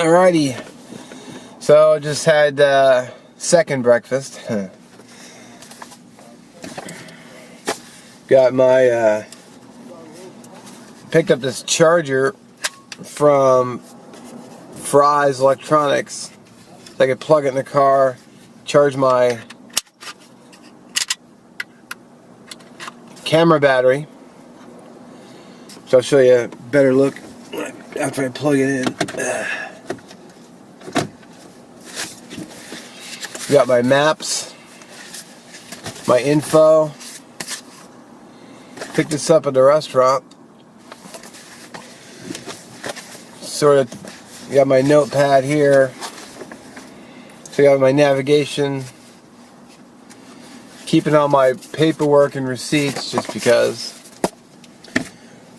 Alrighty, so just had second breakfast. Got my picked up this charger from Fry's Electronics, so I could plug it in the car, charge my camera battery. So I'll show you a better look after I plug it in. Got my maps, my info. Picked this up at the restaurant. Sort of got my notepad here. So I got my navigation. Keeping all my paperwork and receipts just because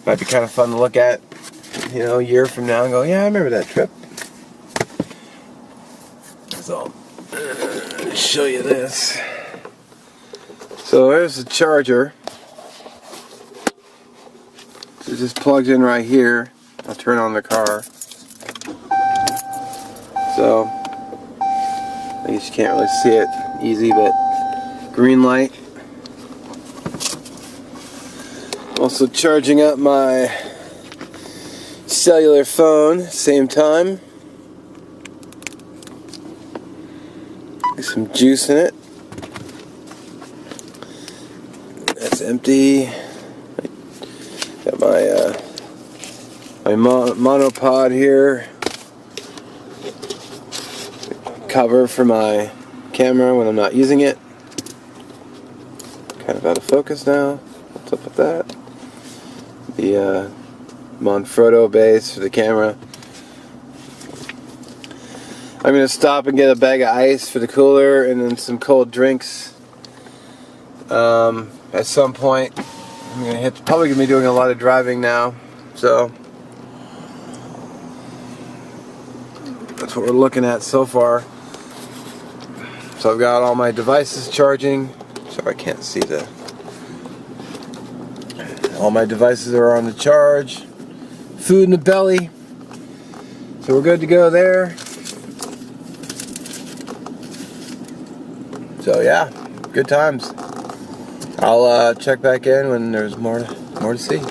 might be kind of fun to look at, you know, a year from now and go, yeah, I remember that trip. So show you this. So there's the charger. So it just plugs in right here. I'll turn on the car. So I guess you can't really see it easy, but green light. Also charging up my cellular phone same time. Get some juice in it. That's empty. Got my monopod here. Cover for my camera when I'm not using it. Kind of out of focus now. What's up with that? The Manfrotto base for the camera. I'm going to stop and get a bag of ice for the cooler and then some cold drinks. At some point, I'm going to probably going to be doing a lot of driving now. So that's what we're looking at so far. So I've got all my devices charging. Sorry, I can't see all my devices are on the charge. Food in the belly. So we're good to go there. So yeah, good times. I'll check back in when there's more to see.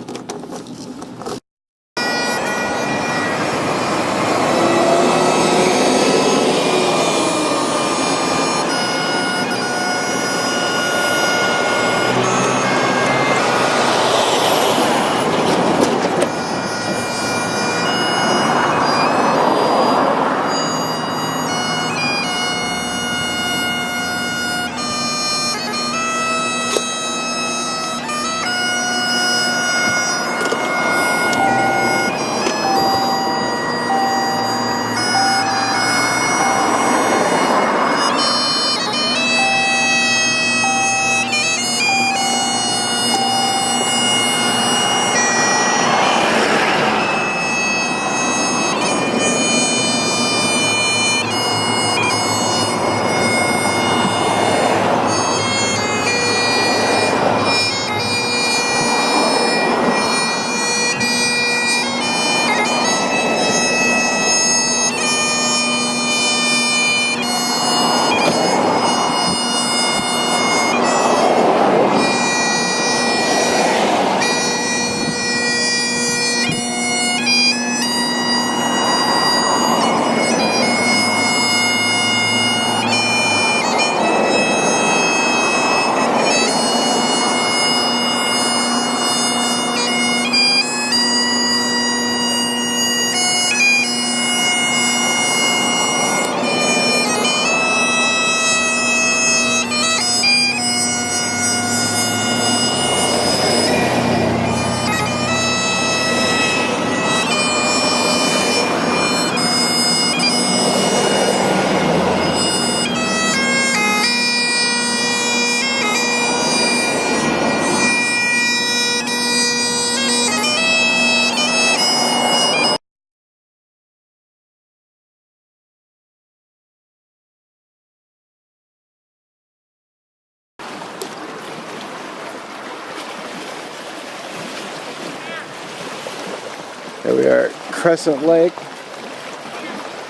Here we are at Crescent Lake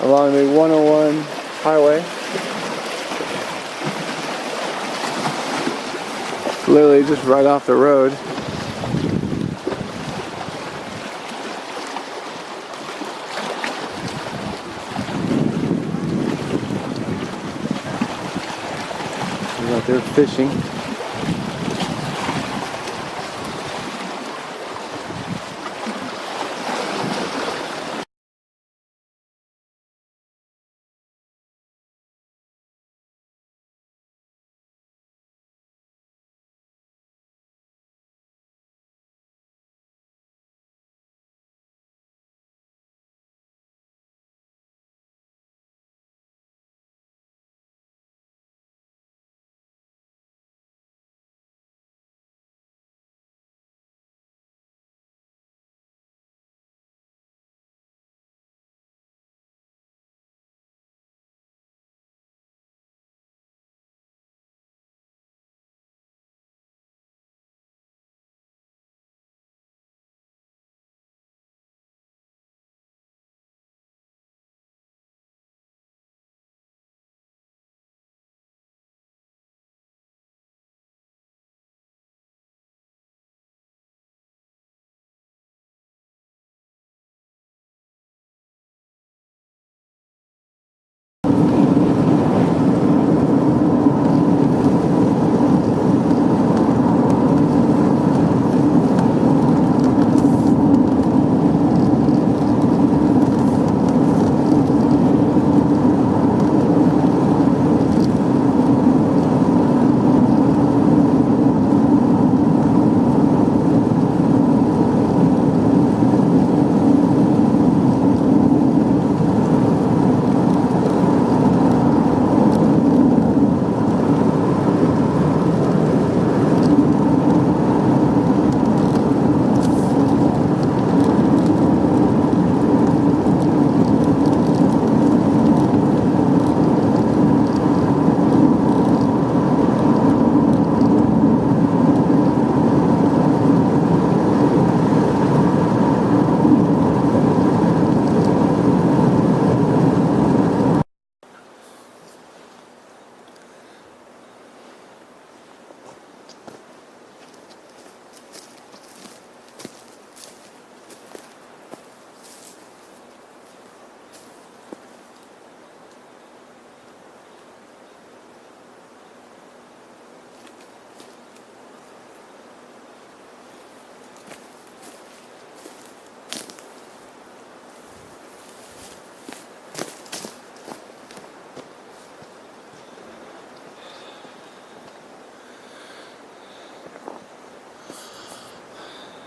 along the 101 highway. Literally just right off the road. We're out there fishing.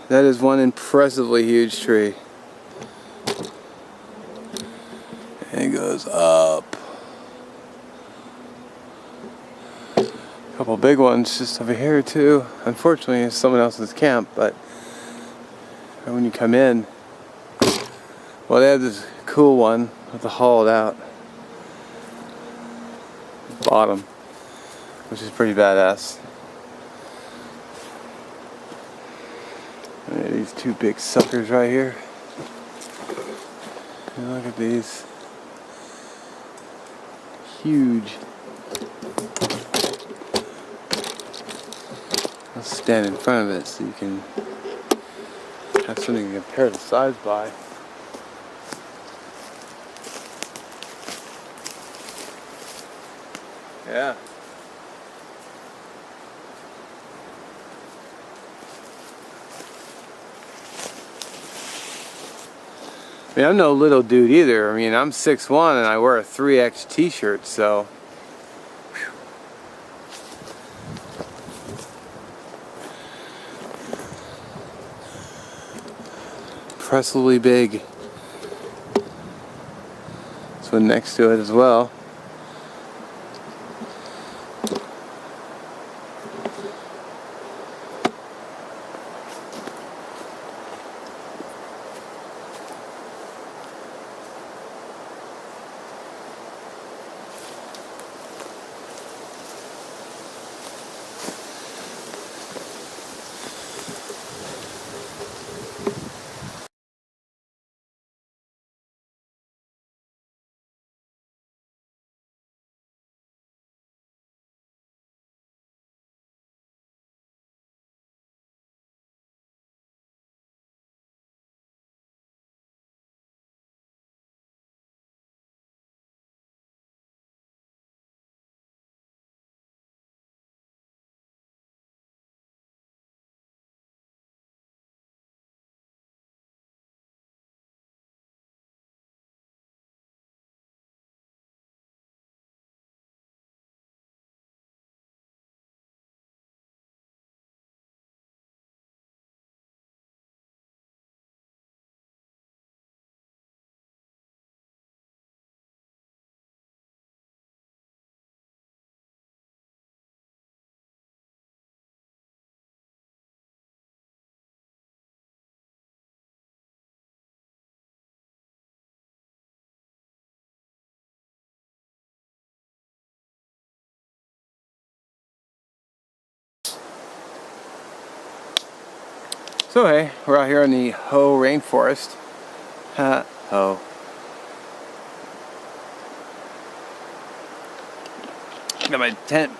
That is one impressively huge tree. And it goes up. A couple big ones just over here too. Unfortunately, it's someone else's camp, but when you come in, well, they have this cool one with the hollowed out bottom, which is pretty badass. And these two big suckers right here. And look at these. Huge. I'll stand in front of it so you can have something to compare the size by. Yeah. I mean, I'm no little dude either. I mean, I'm 6'1" and I wear a 3X t-shirt, so. Whew. Impressively big. This one next to it as well. So hey, we're out here in the Ho rainforest. Ho. Got my tent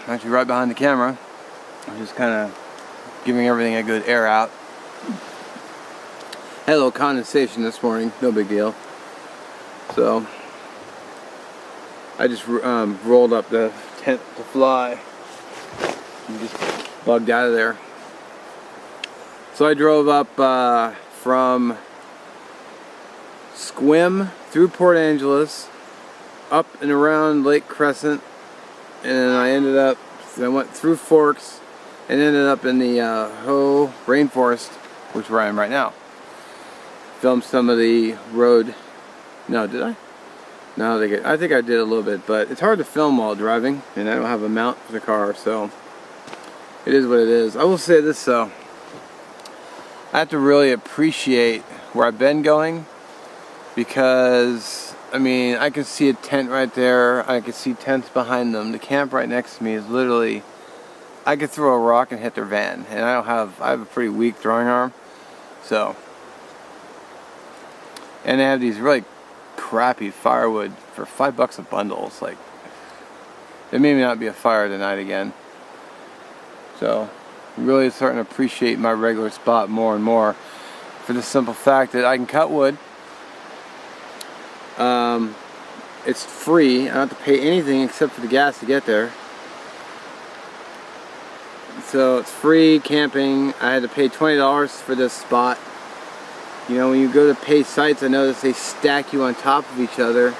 actually right behind the camera. I'm just kind of giving everything a good air out. Had a little condensation this morning, no big deal. So I just rolled up the tent to fly and just bugged out of there. So I drove up from Squim through Port Angeles, up and around Lake Crescent, and then I went through Forks and ended up in the Ho rainforest, which is where I am right now. Filmed some of the road. No, did I? No, I think I did a little bit, but it's hard to film while driving, and I don't have a mount for the car, so it is what it is. I will say this though. I have to really appreciate where I've been going, because I mean, I can see a tent right there, I can see tents behind them. The camp right next to me is literally, I could throw a rock and hit their van, and I have a pretty weak throwing arm, so. And they have these really crappy firewood for $5 a bundle. It's like, it may not be a fire tonight again. So really starting to appreciate my regular spot more and more, for the simple fact that I can cut wood. It's free. I don't have to pay anything except for the gas to get there. So it's free camping. I had to pay $20 for this spot. You know, when you go to pay sites, I notice they stack you on top of each other.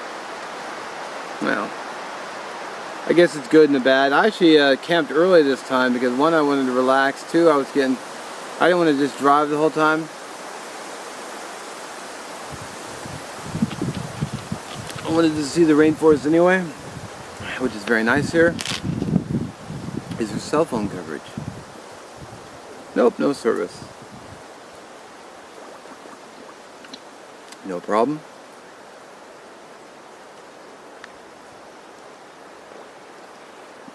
Well, I guess it's good and the bad. I actually camped early this time because one, I wanted to relax. Two, I didn't want to just drive the whole time. I wanted to see the rainforest anyway, which is very nice here. Is there cell phone coverage? Nope, no service. No problem.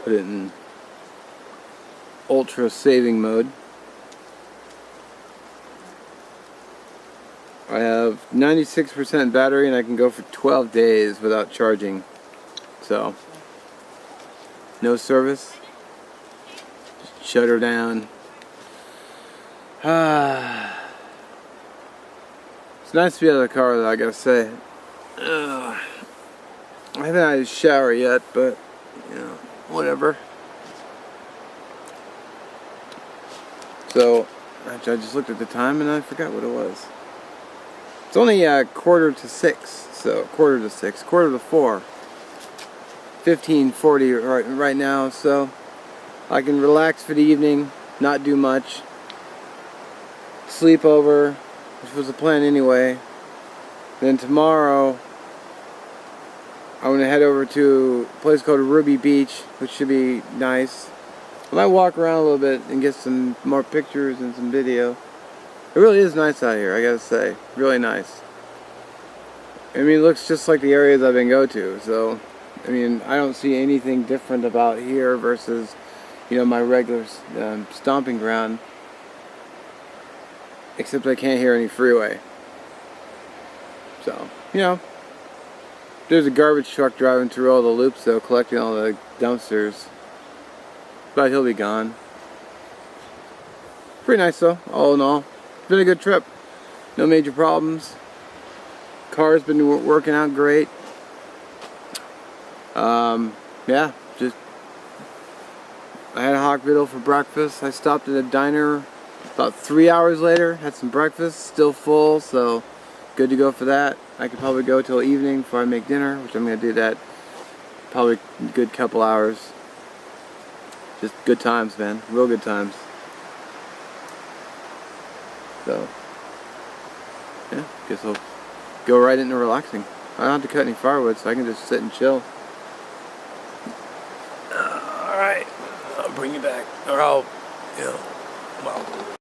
Put it in ultra saving mode. I have 96% battery and I can go for 12 days without charging. So, no service. Just shut her down. It's nice to be out of the car though, I gotta say. I haven't had a shower yet, but, you know, whatever. So, I just looked at the time and I forgot what it was. It's only 5:45, so quarter to 4. 15:40 right now, so I can relax for the evening, not do much. Sleep over, which was the plan anyway. Then tomorrow, I'm going to head over to a place called Ruby Beach, which should be nice. I might walk around a little bit and get some more pictures and some video. It really is nice out here, I gotta say. Really nice. I mean, it looks just like the areas I've been going to, so I mean, I don't see anything different about here versus, you know, my regular stomping ground. Except I can't hear any freeway. So, you know, there's a garbage truck driving through all the loops though, collecting all the dumpsters. But he'll be gone. Pretty nice though, all in all. It's been a good trip. No major problems. Car's been working out great. Yeah, just I had a hot griddle for breakfast. I stopped at a diner about 3 hours later, had some breakfast, still full, so good to go for that. I could probably go till evening before I make dinner, which I'm going to do that probably a good couple hours. Just good times, man. Real good times. So, yeah, guess I'll go right into relaxing. I don't have to cut any firewood, so I can just sit and chill. Alright, I'll bring you back. Or I'll, you know, well,